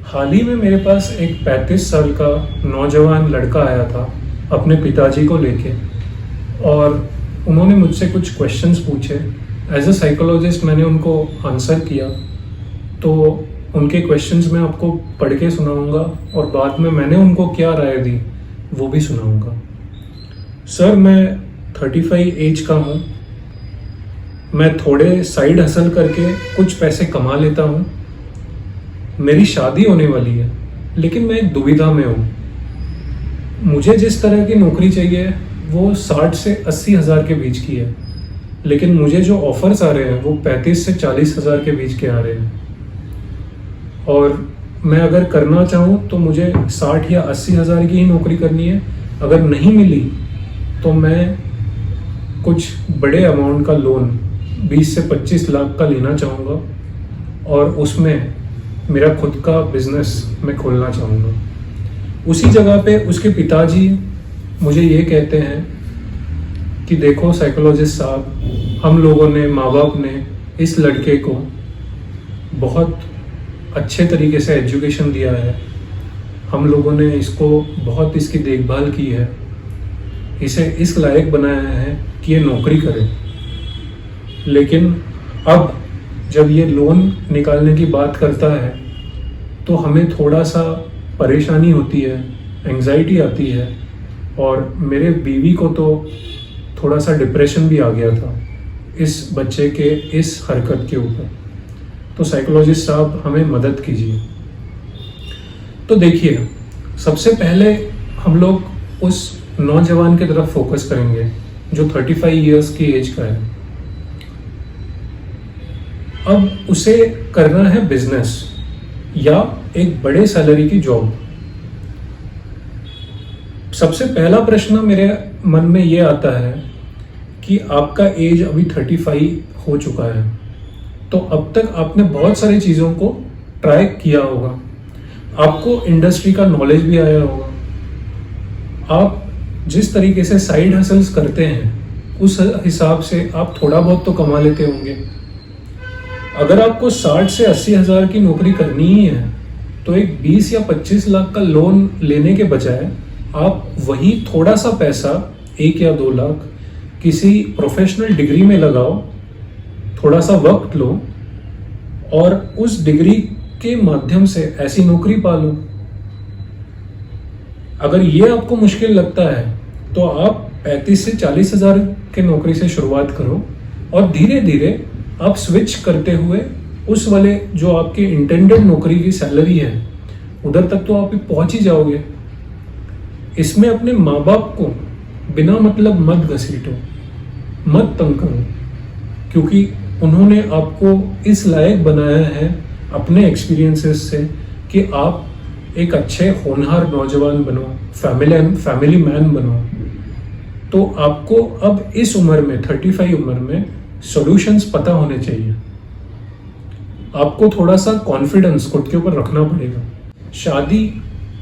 हाल ही में मेरे पास एक 35 साल का नौजवान लड़का आया था अपने पिताजी को लेके, और उन्होंने मुझसे कुछ क्वेश्चंस पूछे। एज अ साइकोलॉजिस्ट मैंने उनको आंसर किया। तो उनके क्वेश्चंस मैं आपको पढ़ के सुनाऊंगा और बाद में मैंने उनको क्या राय दी वो भी सुनाऊंगा। सर, मैं 35 एज का हूँ। मैं थोड़े साइड हसल करके कुछ पैसे कमा लेता हूँ। मेरी शादी होने वाली है, लेकिन मैं एक दुविधा में हूँ। मुझे जिस तरह की नौकरी चाहिए वो 60 से 80 हज़ार के बीच की है, लेकिन मुझे जो ऑफर्स आ रहे हैं वो 35 से 40 हज़ार के बीच के आ रहे हैं। और मैं अगर करना चाहूँ तो मुझे 60 या 80 हज़ार की ही नौकरी करनी है। अगर नहीं मिली तो मैं कुछ बड़े अमाउंट का लोन 20 से 25 लाख का लेना चाहूँगा और उसमें मेरा खुद का बिजनेस मैं खोलना चाहूँगा। उसी जगह पे उसके पिताजी मुझे ये कहते हैं कि देखो साइकोलॉजिस्ट साहब, हम लोगों ने, माँ बाप ने इस लड़के को बहुत अच्छे तरीके से एजुकेशन दिया है। हम लोगों ने इसको बहुत इसकी देखभाल की है, इसे इस लायक बनाया है कि ये नौकरी करे। लेकिन अब जब ये लोन निकालने की बात करता है तो हमें थोड़ा सा परेशानी होती है, एंजाइटी आती है, और मेरे बीवी को तो थोड़ा सा डिप्रेशन भी आ गया था इस बच्चे के इस हरकत के ऊपर। तो साइकोलॉजिस्ट साहब, हमें मदद कीजिए। तो देखिए, सबसे पहले हम लोग उस नौजवान की तरफ फोकस करेंगे जो 35 इयर्स की एज का है। अब उसे करना है बिजनेस या एक बड़े सैलरी की जॉब। सबसे पहला प्रश्न मेरे मन में ये आता है कि आपका एज अभी 35 हो चुका है, तो अब तक आपने बहुत सारी चीज़ों को ट्राई किया होगा। आपको इंडस्ट्री का नॉलेज भी आया होगा। आप जिस तरीके से साइड हसल्स करते हैं उस हिसाब से आप थोड़ा बहुत तो कमा लेते होंगे। अगर आपको 60 से 80 हज़ार की नौकरी करनी ही है तो एक 20 या 25 लाख का लोन लेने के बजाय आप वही थोड़ा सा पैसा, 1 या 2 लाख, किसी प्रोफेशनल डिग्री में लगाओ, थोड़ा सा वक्त लो और उस डिग्री के माध्यम से ऐसी नौकरी पालो। अगर ये आपको मुश्किल लगता है तो आप 35 से 40 हज़ार के नौकरी से शुरुआत करो और धीरे धीरे आप स्विच करते हुए उस वाले जो आपके इंटेंडेड नौकरी की सैलरी है उधर तक तो आप पहुंच ही जाओगे। इसमें अपने माँ बाप को बिना मतलब मत घसीटो, मत तंग करो, क्योंकि उन्होंने आपको इस लायक बनाया है अपने एक्सपीरियंसेस से कि आप एक अच्छे होनहार नौजवान बनो, फैमिली मैन बनो। तो आपको अब इस उम्र में, 35 उम्र में सॉल्यूशंस पता होने चाहिए। आपको थोड़ा सा कॉन्फिडेंस खुद के ऊपर रखना पड़ेगा। शादी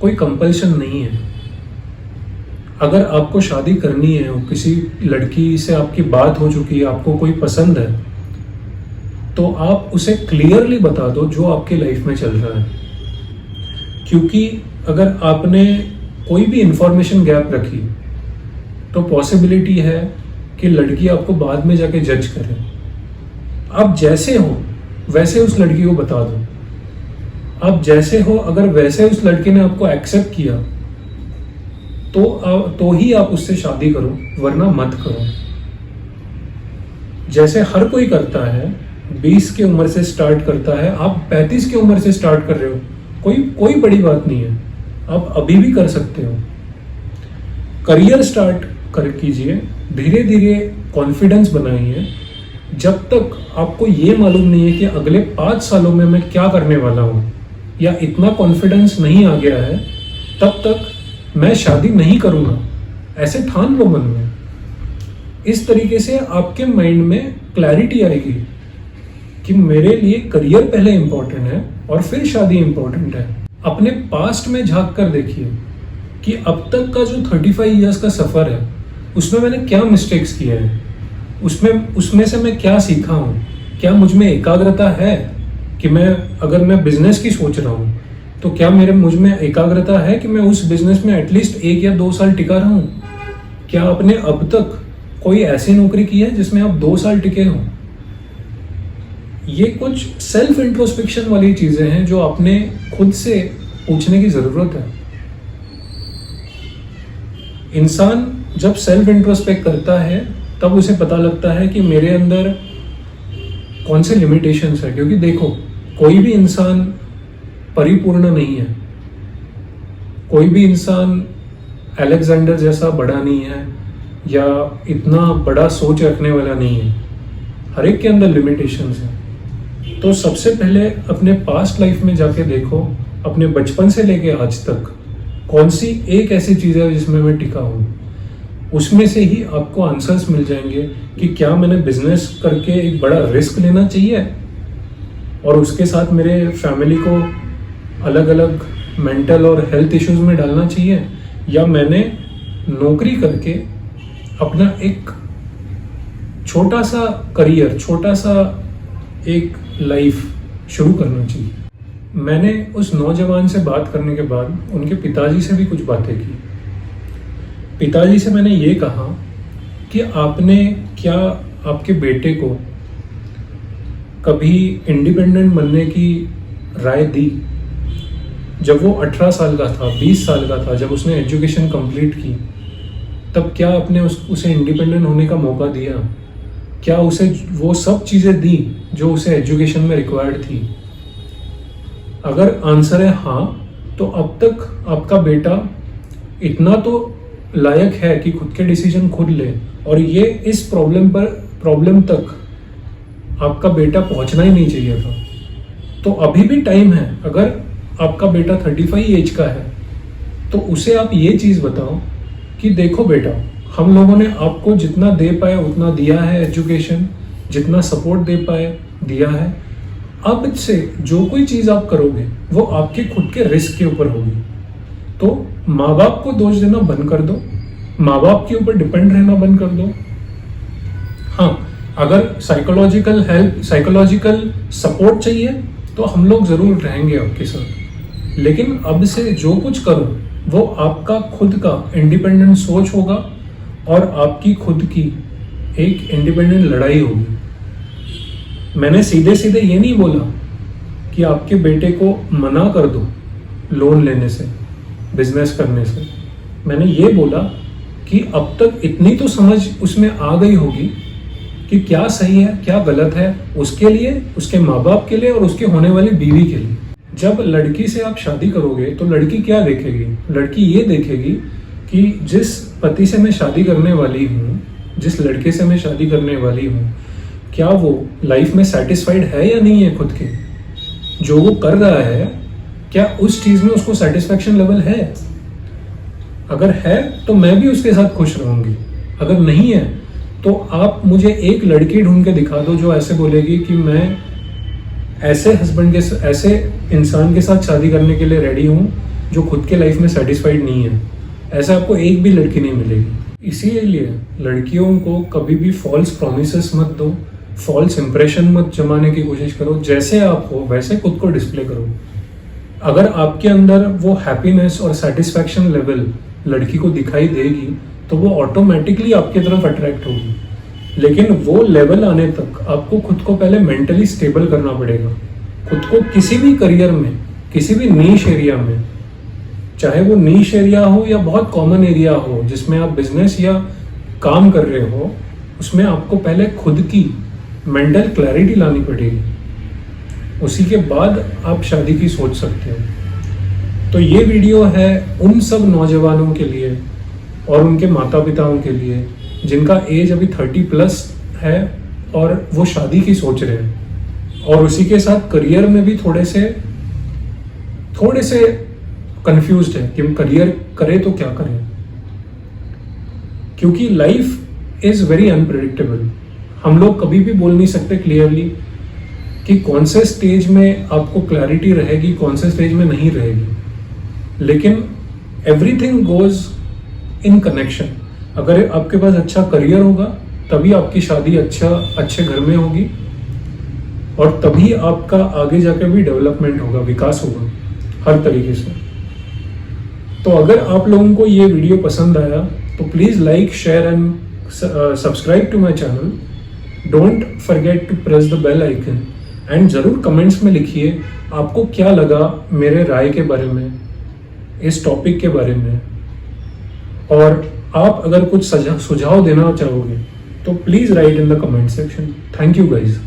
कोई कंपल्शन नहीं है। अगर आपको शादी करनी है और किसी लड़की से आपकी बात हो चुकी है, आपको कोई पसंद है, तो आप उसे क्लियरली बता दो जो आपकी लाइफ में चल रहा है। क्योंकि अगर आपने कोई भी इंफॉर्मेशन गैप रखी तो पॉसिबिलिटी है कि लड़की आपको बाद में जाके जज करे। आप जैसे हो वैसे उस लड़की को बता दो। आप जैसे हो, अगर वैसे उस लड़के ने आपको एक्सेप्ट किया तो ही आप उससे शादी करो, वरना मत करो। जैसे हर कोई करता है, 20 की उम्र से स्टार्ट करता है, आप 35 की उम्र से स्टार्ट कर रहे हो, कोई बड़ी बात नहीं है। आप अभी भी कर सकते हो। करियर स्टार्ट कर कीजिए, धीरे धीरे कॉन्फिडेंस बनाइए। जब तक आपको ये मालूम नहीं है कि अगले 5 सालों में मैं क्या करने वाला हूँ, या इतना कॉन्फिडेंस नहीं आ गया है, तब तक मैं शादी नहीं करूँगा, ऐसे ठान लो मन में। इस तरीके से आपके माइंड में क्लैरिटी आएगी कि मेरे लिए करियर पहले इंपॉर्टेंट है और फिर शादी इंपॉर्टेंट है। अपने पास्ट में झांक कर देखिए कि अब तक का जो 35 इयर्स का सफ़र है उसमें मैंने क्या मिस्टेक्स किए हैं, उसमें से मैं क्या सीखा हूँ। क्या मुझ में एकाग्रता है कि मैं, अगर मैं बिजनेस की सोच रहा हूँ, तो क्या मुझ में एकाग्रता है कि मैं उस बिजनेस में एटलीस्ट 1 या 2 साल टिका रहूं? क्या आपने अब तक कोई ऐसी नौकरी की है जिसमें आप 2 साल टिके हों? ये कुछ सेल्फ इंट्रोस्पेक्शन वाली चीजें हैं जो आपने खुद से पूछने की जरूरत है। इंसान जब सेल्फ इंट्रोस्पेक्ट करता है तब उसे पता लगता है कि मेरे अंदर कौन से लिमिटेशंस है। क्योंकि देखो, कोई भी इंसान परिपूर्ण नहीं है, कोई भी इंसान अलेक्जेंडर जैसा बड़ा नहीं है या इतना बड़ा सोच रखने वाला नहीं है। हर एक के अंदर लिमिटेशंस हैं। तो सबसे पहले अपने पास्ट लाइफ में जाके देखो, अपने बचपन से लेके आज तक कौन सी एक ऐसी चीज़ है जिसमें मैं टिका हूँ। उसमें से ही आपको आंसर्स मिल जाएंगे कि क्या मैंने बिजनेस करके एक बड़ा रिस्क लेना चाहिए और उसके साथ मेरे फैमिली को अलग अलग मेंटल और हेल्थ इश्यूज में डालना चाहिए, या मैंने नौकरी करके अपना एक छोटा सा करियर, छोटा सा एक लाइफ शुरू करना चाहिए। मैंने उस नौजवान से बात करने के बाद उनके पिताजी से भी कुछ बातें की। पिताजी से मैंने ये कहा कि आपने क्या आपके बेटे को कभी इंडिपेंडेंट बनने की राय दी? जब वो 18 साल का था, 20 साल का था, जब उसने एजुकेशन कंप्लीट की, तब क्या आपने उसे इंडिपेंडेंट होने का मौका दिया? क्या उसे वो सब चीज़ें दी जो उसे एजुकेशन में रिक्वायर्ड थी? अगर आंसर है हाँ, तो अब तक आपका बेटा इतना तो लायक है कि खुद के डिसीजन खुद ले, और ये इस प्रॉब्लम तक आपका बेटा पहुंचना ही नहीं चाहिए था। तो अभी भी टाइम है। अगर आपका बेटा 35 एज का है तो उसे आप ये चीज़ बताओ कि देखो बेटा, हम लोगों ने आपको जितना दे पाए उतना दिया है, एजुकेशन जितना सपोर्ट दे पाए दिया है। अब से जो कोई चीज़ आप करोगे वो आपके खुद के रिस्क के ऊपर होगी। तो माँ बाप को दोष देना बंद कर दो, माँ बाप के ऊपर डिपेंड रहना बंद कर दो। हाँ, अगर साइकोलॉजिकल हेल्प, साइकोलॉजिकल सपोर्ट चाहिए तो हम लोग ज़रूर रहेंगे आपके साथ, लेकिन अब से जो कुछ करो वो आपका खुद का इंडिपेंडेंट सोच होगा और आपकी खुद की एक इंडिपेंडेंट लड़ाई होगी। मैंने सीधे सीधे ये नहीं बोला कि आपके बेटे को मना कर दो लोन लेने से, बिजनेस करने से। मैंने ये बोला कि अब तक इतनी तो समझ उसमें आ गई होगी कि क्या सही है क्या गलत है, उसके लिए, उसके माँ बाप के लिए और उसके होने वाली बीवी के लिए। जब लड़की से आप शादी करोगे तो लड़की क्या देखेगी? लड़की ये देखेगी कि जिस पति से मैं शादी करने वाली हूँ, जिस लड़के से मैं शादी करने वाली हूँ, क्या वो लाइफ में सेटिस्फाइड है या नहीं है खुद के। जो वो कर रहा है क्या उस चीज़ में उसको सेटिस्फैक्शन लेवल है? अगर है तो मैं भी उसके साथ खुश रहूँगी, अगर नहीं है तो आप मुझे एक लड़की ढूंढ के दिखा दो जो ऐसे बोलेगी कि मैं ऐसे हस्बैंड के, ऐसे इंसान के साथ शादी करने के लिए रेडी हूँ जो खुद के लाइफ में सेटिस्फाइड नहीं है। ऐसा आपको एक भी लड़की नहीं मिलेगी। इसीलिए लड़कियों को कभी भी फॉल्स प्रॉमिसेस मत दो, फॉल्स इंप्रेशन मत जमाने की कोशिश करो। जैसे आप हो वैसे खुद को डिस्प्ले करो। अगर आपके अंदर वो हैप्पीनेस और सेटिस्फैक्शन लेवल लड़की को दिखाई देगी तो वो ऑटोमेटिकली आपकी तरफ अट्रैक्ट होगी। लेकिन वो लेवल आने तक आपको खुद को पहले मेंटली स्टेबल करना पड़ेगा। खुद को किसी भी करियर में, किसी भी नीश एरिया में, चाहे वो नीश एरिया हो या बहुत कॉमन एरिया हो जिसमें आप बिजनेस या काम कर रहे हो, उसमें आपको पहले खुद की मेंटल क्लैरिटी लानी पड़ेगी। उसी के बाद आप शादी की सोच सकते हो। तो ये वीडियो है उन सब नौजवानों के लिए और उनके माता पिताओं के लिए जिनका एज अभी 30+ है और वो शादी की सोच रहे हैं, और उसी के साथ करियर में भी थोड़े से कंफ्यूज्ड है कि करियर करे तो क्या करें। क्योंकि लाइफ इज वेरी अनप्रेडिक्टेबल। हम लोग कभी भी बोल नहीं सकते क्लियरली कि कौन से स्टेज में आपको क्लैरिटी रहेगी, कौन से स्टेज में नहीं रहेगी। लेकिन एवरीथिंग गोज इन कनेक्शन। अगर आपके पास अच्छा करियर होगा तभी आपकी शादी अच्छे घर में होगी, और तभी आपका आगे जाकर भी डेवलपमेंट होगा, विकास होगा। हर तरीके से। तो अगर आप लोगों को ये वीडियो पसंद आया तो please like, share and subscribe to my channel. Don't forget to press the bell icon and ज़रूर कमेंट्स में लिखिए आपको क्या लगा मेरे राय के बारे में, इस टॉपिक के बारे में। और आप अगर कुछ सुझाव देना चाहोगे तो please write in the comment section. Thank you guys.